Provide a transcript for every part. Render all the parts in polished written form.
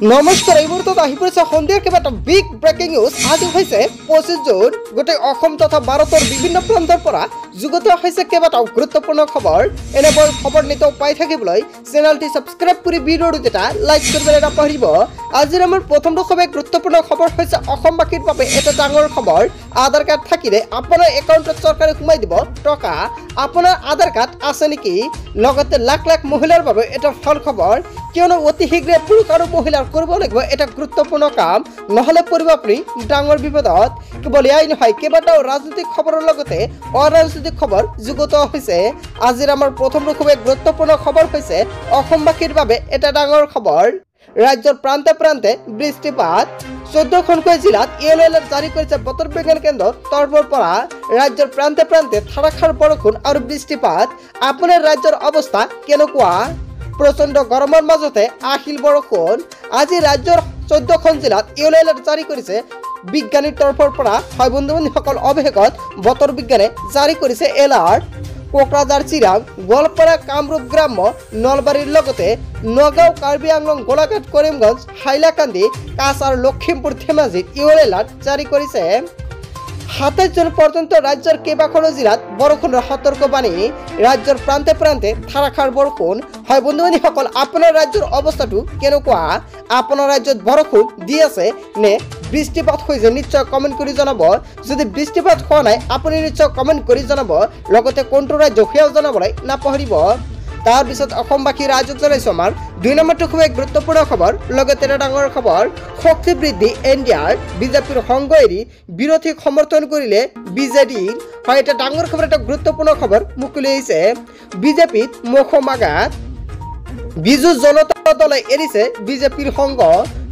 নমস্কাৰ এই মুহূৰ্তত আহি পৰিছে সন্ধিয়াৰ কিবা এটা বিগ ব্ৰেকিং নিউজ আজি হৈছে 25 জুন গোটেই অসম তথা ভাৰতৰ বিভিন্ন প্ৰান্তৰ পৰা যুগত হৈছে কেইবাটাও গুৰুত্বপূৰ্ণ খবৰ এনেবোৰ খবৰ নিতৌ পাই থাকিবলৈ চেনেলটি সাবস্ক্ৰাইব কৰি ভিডিঅ'টো এটা লাইক কৰিবলৈ নাপাহৰিব আজিৰ আমাৰ প্ৰথমটো খবৰ গুৰুত্বপূৰ্ণ খবৰ হৈছে অসমবাসীৰ বাবে এটা ডাঙৰ খবৰ আধাৰ কাৰ্ড থাকিলে আপোনাৰ একাউণ্টত চৰকাৰে সোমাই দিব টকা আপোনাৰ আধাৰ কাৰ্ড আছে নেকি লগতে লাখ লাখ মহিলাৰ বাবে এটা ভাল খবৰ কিয়নো অতি শীঘ্ৰে পুৰুষ আৰু মহিলাৰ কৰিব লাগিব এটা গুৰুত্বপূৰ্ণ কাম নহলে পৰিব আপুনি ডাঙৰ বিপদত কেৱল ইয়াই নহয় কেইবাটাও ৰাজনৈতিক খবৰৰ লগতে অৰাজনৈতিক খবৰ যুগত হৈছে আজিৰ আমাৰ প্ৰথমটো খুবেই গুৰুত্বপূৰ্ণ খবৰ হৈছে অসমবাসীৰ বাবে এটা ডাঙৰ খবৰ ৰাজ্যৰ প্ৰান্তে প্ৰান্তে বৃষ্টিপাত 14খনকৈ জিলাত ইয়েলো এলাৰ্ট জাৰি কৰিছে বতৰ বিজ্ঞান কেন্দ্ৰৰ তৰফৰ পৰা ৰাজ্যৰ প্ৰান্তে প্ৰান্তে ধাৰাসাৰ বৰষুণ আৰু বৃষ্টিপাত আপোনাৰ ৰাজ্যৰ অৱস্থা কেনেকুৱা প্ৰচণ্ড গৰমৰ মাজতে আহিল বৰষুণ আজি ৰাজ্যৰ 14খন জিলাত ইয়েলো এলাৰ্ট জাৰি কৰিছে বিজ্ঞানীৰ তৰফৰ পৰা হয় বন্ধু-বান্ধৱীসকল অৱশেষত বতৰ বিজ্ঞানে জাৰি কৰিছে এলাৰ্ট কোকৰাঝাৰ চিৰাং গোৱালপাৰা কামৰূপ গ্ৰাম্য নলবাৰীৰ লগতে নগাঁও কাৰ্বি আংলং গোলাঘাট কৰিমগঞ্জ হাইলাকান্দি কাছাৰ লখিমপুৰ ধেমাজিত ইয়েলো এলাৰ্ট জাৰি কৰিছে 27 জন পৰ্যন্ত ৰাজ্যৰ কেইবাখনো জিলাত বৰষুণৰ সতৰ্কবাণী ৰাজ্যৰ প্ৰান্তে প্ৰান্তে ধাৰাসাৰ বৰষুণ হয় বন্ধু-বান্ধৱীসকল আপোনাৰ ৰাজ্যৰ অৱস্থাটো কেনেকুৱা আপোনাৰ ৰাজ্যত বৰষুণ দি আছে নে বৃষ্টিপাত হৈছে নিশ্চয় কমেন্ট কৰি জনাব যদি বৃষ্টিপাত হোৱা নাই আপুনি নিশ্চয় কমেন্ট কৰি জনাব লগতে কোনটো ৰাজ্য সেয়াও জনাবলৈ নাপাহৰিব তাৰ পিছত অসমবাসী ৰাজ্যক জনাইছো আমাৰ 2 নম্বৰটো খুব গুৰুত্বপূৰ্ণ খবৰ লগতে এটা ডাঙৰ খবৰ শক্তি বৃদ্ধি এনডিআৰ বিজেপিৰ সংগ এৰি বিৰোধীক সমৰ্থন কৰিলে বিজেডিৰ হয় এটা ডাঙৰ খবৰ এটা গুৰুত্বপূৰ্ণ খবৰ মুকলি হৈছে বিজেপিত মুখমাগাত বিজু জনতা দলে এৰিছে বিজেপিৰ সংগ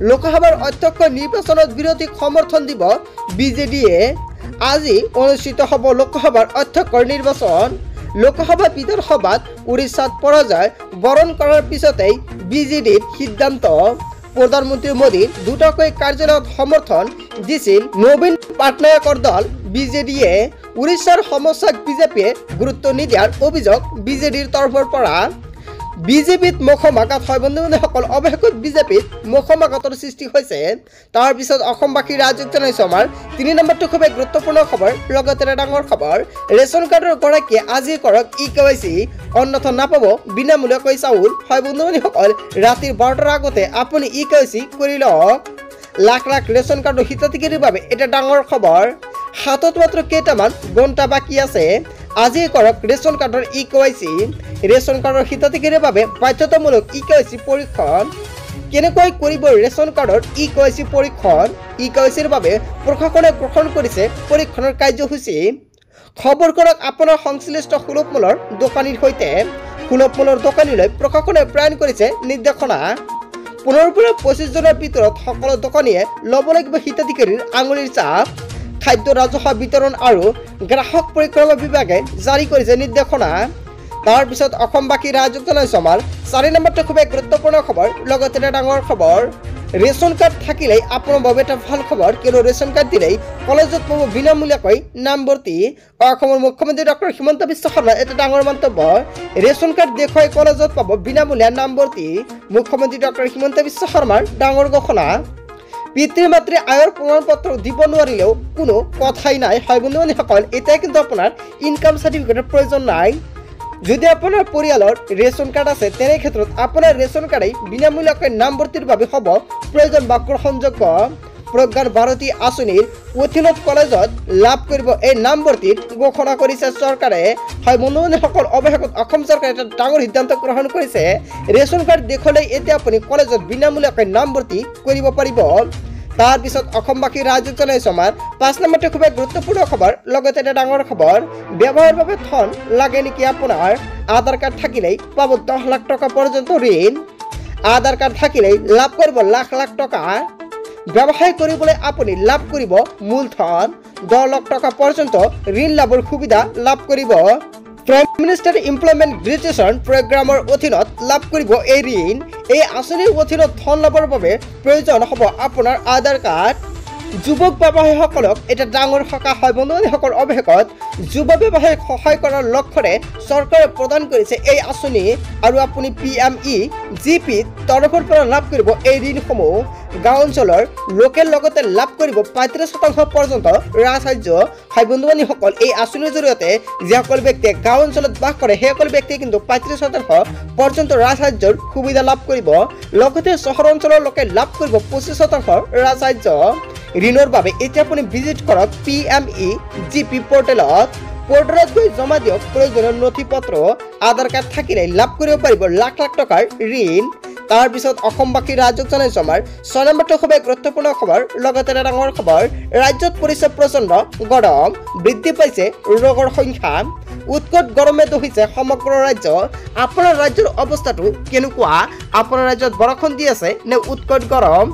লোকসভাৰ অধ্যক্ষ নিৰ্বাচনত বিৰোধীক সমৰ্থন দিব বিজেডিয়ে আজি অনুষ্ঠিত হ'ব লোকসভাৰ অধ্যক্ষৰ নিৰ্বাচন লোকসভা বিধানসভাত উৰিষ্যাত পৰাজয় বৰণ কৰাৰ পিছতেই বিজেডিৰ সিদ্ধান্ত প্ৰধানমন্ত্ৰী মোদীৰ দুটাকৈ কাৰ্যালয়ত সমৰ্থন দিছিল নবীন পাটনায়কৰ দল বিজেডিয়ে উৰিষ্যাৰ সমস্যাক বিজেপিয়ে গুৰুত্ব নিদিয়াৰ অভিযোগ বিজেডিৰ তৰফৰ পৰা বিজেপিত মুখমাগাত হয় বন্ধু-বান্ধৱীসকল অৱশেষত বিজেপিত মুখমাগাতৰ সৃষ্টি হৈছে তাৰ পিছত অসমবাসী ৰাজ্যক জনাইছো আমাৰ 3 নম্বৰটো খুব গুৰুত্বপূৰ্ণ খবৰ লগতে ডাঙৰ খবৰ ৰেচন কাৰ্ডৰ গৰাকীয়ে আজি কৰক ইকেৱাইচি অন্যথা নাপাব বিনামূলীয়াকৈ চাউল হয় বন্ধু-বান্ধৱীসকল ৰাতিৰ 12টাৰ আগতে আপুনি ইকেৱাইচি কৰি লওক লাখ লাখ ৰেচন কাৰ্ডৰ হিতাধিকাৰীৰ বাবে এটা ডাঙৰ খবৰ হাতত মাত্ৰ কেইটামান ঘণ্টা বাকী আছে আজি কৰক ৰেচন কাৰ্ডৰ ইকেৱাইচি ৰেচন কাৰ্ডৰ হিতাধিকাৰীৰ বাবে বাধ্যতামূলক ইকেৱাইচি পৰীক্ষণ কেনেকৈ কৰিব ৰেচন কাৰ্ডৰ ইকেৱাইচি পৰীক্ষণ ইকেৱাইচিৰ বাবে প্ৰশাসনে গ্ৰহণ কৰিছে পৰীক্ষণৰ কাৰ্যসূচী খবৰ কৰক আপোনাৰ সংশ্লিষ্ট সুলভ মূলৰ দোকানীৰ সৈতে সুলভ মূলৰ দোকানীলৈ প্ৰশাসনে প্ৰেৰণ কৰিছে নিৰ্দেশনা 15 পৰা 25 জনৰ ভিতৰত সকলো দোকানীয়ে ল'ব লাগিব হিতাধিকাৰীৰ আঙুলিৰ ছাপ খাদ্য ৰাজহুৱা বিতৰণ আৰু গ্ৰাহক পৰিক্ৰমা বিভাগে জাৰি কৰিছে নিৰ্দেশনা তাৰ পিছত অসমবাসী ৰাজ্যক জনাইছো আমাৰ 4 নম্বৰটো খুব গুৰুত্বপূৰ্ণ খবৰ লগতে ডাঙৰ খবৰ ৰেচন কাৰ্ড থাকিলে আপোনাৰ বাবে এটা ভাল খবৰ কিয়নো ৰেচন কাৰ্ড দিলেই কলেজত পাব বিনামূলীয়াকৈ নামভৰ্তি অসমৰ মুখ্যমন্ত্ৰী ডক্টৰ হিমন্ত বিশ্ব শৰ্মাৰ এটা ডাঙৰ মন্তব্য ৰেচন কাৰ্ড দেখুৱাই কলেজত পাব বিনামূলীয়া নামভৰ্তি মুখ্যমন্ত্ৰী ডক্টৰ হিমন্ত বিশ্ব শৰ্মাৰ ডাঙৰ ঘোষণা পিতৃ মাতৃ আয়ৰ প্ৰমাণপত্ৰ দিব নোৱাৰিলেও কোনো কথাই নাই হয় বন্ধু-বান্ধৱীসকল এতিয়া কিন্তু আপোনাৰ ইনকাম সাৰ্টিফিকেটৰ প্ৰয়োজন নাই যদি আপোনাৰ পৰিয়ালৰ ৰেচন কাৰ্ড আছে তেনে ক্ষেত্ৰত আপোনাৰ ৰেচন কাৰ্ডে বিনামূলীয়াকৈ নামভৰ্তিৰ বাবে হ'ব প্ৰয়োজন বা গ্ৰহণযোগ্য প্ৰজ্ঞান ভাৰতী আঁচনিৰ অধীনত কলেজত লাভ কৰিব এই নামভৰ্তিৰ ঘোষণা কৰিছে চৰকাৰে হয় বন্ধু-বান্ধৱীসকল অৱশেষত অসম চৰকাৰে এটা ডাঙৰ সিদ্ধান্ত গ্ৰহণ কৰিছে ৰেচন কাৰ্ড দেখুৱালে এতিয়া আপুনি কলেজত বিনামূলীয়াকৈ নামভৰ্তি কৰিব পাৰিব তাৰ পিছত অসমবাসী ৰাজ্যক জনাইছো আমাৰ 5 নম্বৰটো খুব গুৰুত্বপূৰ্ণ খবৰ লগতে এটা ডাঙৰ খবৰ ব্যৱসায়ৰ বাবে ধন লাগে নেকি আপোনাৰ আধাৰ কাৰ্ড থাকিলেই পাব 10 লাখ টকা পৰ্যন্ত ঋণ আধাৰ কাৰ্ড থাকিলেই লাভ কৰিব লাখ লাখ টকা ব্যৱসায় কৰিবলৈ আপুনি লাভ কৰিব মূলধন 10 লাখ টকা পৰ্যন্ত ঋণ লাভৰ সুবিধা লাভ কৰিব প্ৰাইম মিনিষ্টাৰ এমপ্লয়মেণ্ট গ্ৰেজুৱেশ্যন প্ৰগ্ৰামৰ অধীনত লাভ কৰিব এই ঋণ এই আঁচনিৰ অধীনত ধন লাভৰ বাবে প্ৰয়োজন হ'ব আপোনাৰ আধাৰ কাৰ্ড যুৱক ব্যৱসায়ীসকলক এটা ডাঙৰ সকাহ হয় বন্ধুসকল। অৱশেষত যুৱ ব্যৱসায়ীক সহায় কৰাৰ লক্ষ্যৰে চৰকাৰে প্ৰদান কৰিছে এই আঁচনি আৰু আপুনি PMEGP তৰফৰ পৰা লাভ কৰিব এই ঋণসমূহ। গাঁও অঞ্চলৰ লোকেল লগতে লাভ কৰিব 35% পৰ্যন্ত ৰাজসাহায্য হয় বন্ধুসকল। এই আঁচনিৰ জৰিয়তে যিসকল ব্যক্তিয়ে গাঁও অঞ্চলত বাস কৰে সেইসকল ব্যক্তিয়ে কিন্তু 35% পৰ্যন্ত ৰাজসাহায্যৰ সুবিধা লাভ কৰিব। লগতে চহৰ অঞ্চলৰ লোকে লাভ কৰিব 25% ৰাজসাহায্য। ঋণৰ বাবে এতিয়া আপুনি ভিজিট কৰক PMEGP পৰ্টেলত গৈ জমা দিয়ক প্ৰয়োজনীয় নথি পত্ৰ। আধাৰ কাৰ্ড থাকিলে লাভ কৰিব পাৰিব লাখ লাখ টকাৰ ঋণ। তাৰ পিছত অসমবাসী ৰাজ্যক জনাইছো আমাৰ 6 নম্বৰটো খুবেই গুৰুত্বপূৰ্ণ খবৰ। লগতে এটা ডাঙৰ খবৰ, ৰাজ্যত পৰিছে প্ৰচণ্ড গৰম, বৃদ্ধি পাইছে ৰোগৰ সংখ্যা। উৎকট গৰমে দহিছে সমগ্ৰ ৰাজ্য। আপোনাৰ ৰাজ্যৰ অৱস্থাটো কেনেকুৱা? আপোনাৰ ৰাজ্যত বৰষুণ দি আছে নে উৎকট গৰম?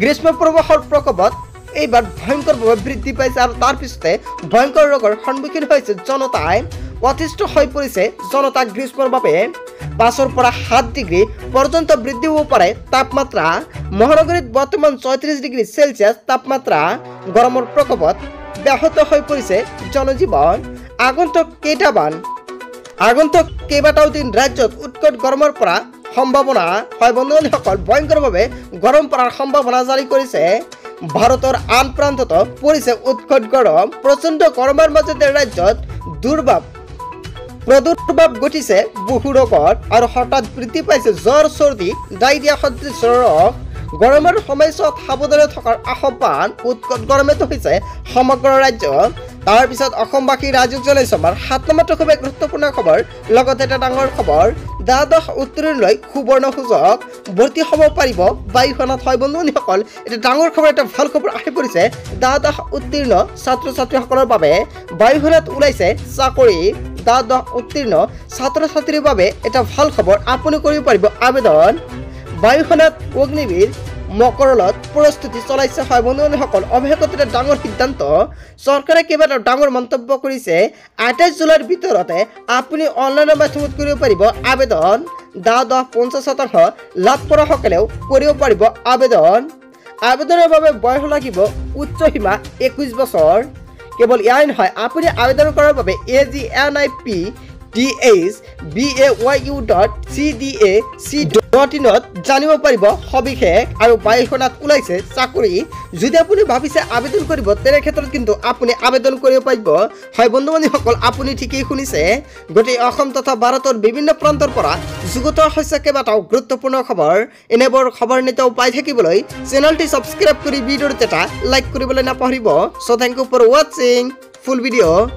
গ্ৰীষ্ম প্ৰৱাহৰ প্ৰকোপত এইবাৰ ভয়ংকৰভাৱে বৃদ্ধি পাইছে আৰু তাৰ পিছতে ভয়ংকৰ ৰোগৰ সন্মুখীন হৈছে জনতাই। অতিষ্ঠ হৈ পৰিছে জনতা গ্ৰীষ্মৰ বাবে। 5 পৰা 7 ডিগ্ৰী পৰ্যন্ত বৃদ্ধি হ'ব পাৰে তাপমাত্ৰা। মহানগৰীত বৰ্তমান 34 ডিগ্ৰী চেলচিয়াছ তাপমাত্ৰা। গৰমৰ প্ৰকোপত ব্যাহত হৈ পৰিছে জনজীৱন। আগন্তুক কেইবাটাও দিন ৰাজ্যত উৎকট গৰমৰ পৰা সম্ভাৱনা হয় বন্ধুসকল। ভয়ংকৰভাৱে গৰম পৰাৰ সম্ভাৱনা জাৰি কৰিছে। ভাৰতৰ আন প্ৰান্তত পৰিছে উৎকট গৰম। প্ৰচণ্ড গৰমৰ মাজতে ৰাজ্যত প্ৰাদুৰ্ভাৱ ঘটিছে বহু ৰোগৰ আৰু হঠাৎ বৃদ্ধি পাইছে জ্বৰ, চৰ্দি, ডায়েৰিয়া সদৃশ ৰোগ। গৰমৰ সময়ছোৱাত সাৱধানে থকাৰ আহ্বান। উৎকট গৰমেতো হৈছে সমগ্ৰ ৰাজ্য। তাৰ পিছত অসমবাসী ৰাজ্যক জনাইছো আমাৰ 7 নম্বৰটো খুবেই গুৰুত্বপূৰ্ণ খবৰ। লগতে এটা ডাঙৰ খবৰ, দ্বাদশ উত্তীৰ্ণলৈ সুবৰ্ণ সুযোগ, ভৰ্তি হ'ব পাৰিব বায়ুসেনাত হয় বন্ধুসকল। এটা ডাঙৰ খবৰ, এটা ভাল খবৰ আহি পৰিছে দ্বাদশ উত্তীৰ্ণ ছাত্ৰ ছাত্ৰীসকলৰ বাবে। বায়ুসেনাত ওলাইছে চাকৰি। দ্বাদশ উত্তীৰ্ণ ছাত্ৰ ছাত্ৰীৰ বাবে এটা ভাল খবৰ, আপুনি কৰিব পাৰিব আবেদন। বায়ুসেনাত অগ্নিবীৰ মকৰলত প্ৰস্তুতি চলাইছে হয় বন্ধুসকল। অৱশেষত এটা ডাঙৰ সিদ্ধান্ত। চৰকাৰে কেইবাটাও ডাঙৰ মন্তব্য কৰিছে। 28 জুলাইৰ ভিতৰতে আপুনি অনলাইনৰ মাধ্যমত কৰিব পাৰিব আবেদন। দ্বাদশ 50% লাভ কৰাসকলেও কৰিব পাৰিব আবেদন। আবেদনৰ বাবে বয়স লাগিব উচ্চ সীমা 21 বছৰ। কেৱল ইয়াই নহয়, আপুনি আবেদন কৰাৰ বাবে AGNIPDAYU.CDAC.in জানিব পাৰিব সবিশেষ। আৰু বায়ুসেনাত ওলাইছে চাকৰি। যদি আপুনি ভাবিছে আবেদন কৰিব তেনে ক্ষেত্ৰত কিন্তু আপুনি আবেদন কৰিব পাৰিব হয় বন্ধুসকল। আপুনি ঠিকেই শুনিছে। গোটেই অসম তথা ভাৰতৰ বিভিন্ন প্ৰান্তৰ পৰা যুগুত হৈছে কেইবাটাও গুৰুত্বপূৰ্ণ খবৰ। এনেবোৰ খবৰ নিতৌ পাই থাকিবলৈ চেনেলটি ছাবস্ক্ৰাইব কৰি ভিডিঅ'টো এটা লাইক কৰিবলৈ নাপাহৰিব। চ' থেংক ইউ ফৰ ৱাচিং ফুল ভিডিঅ'।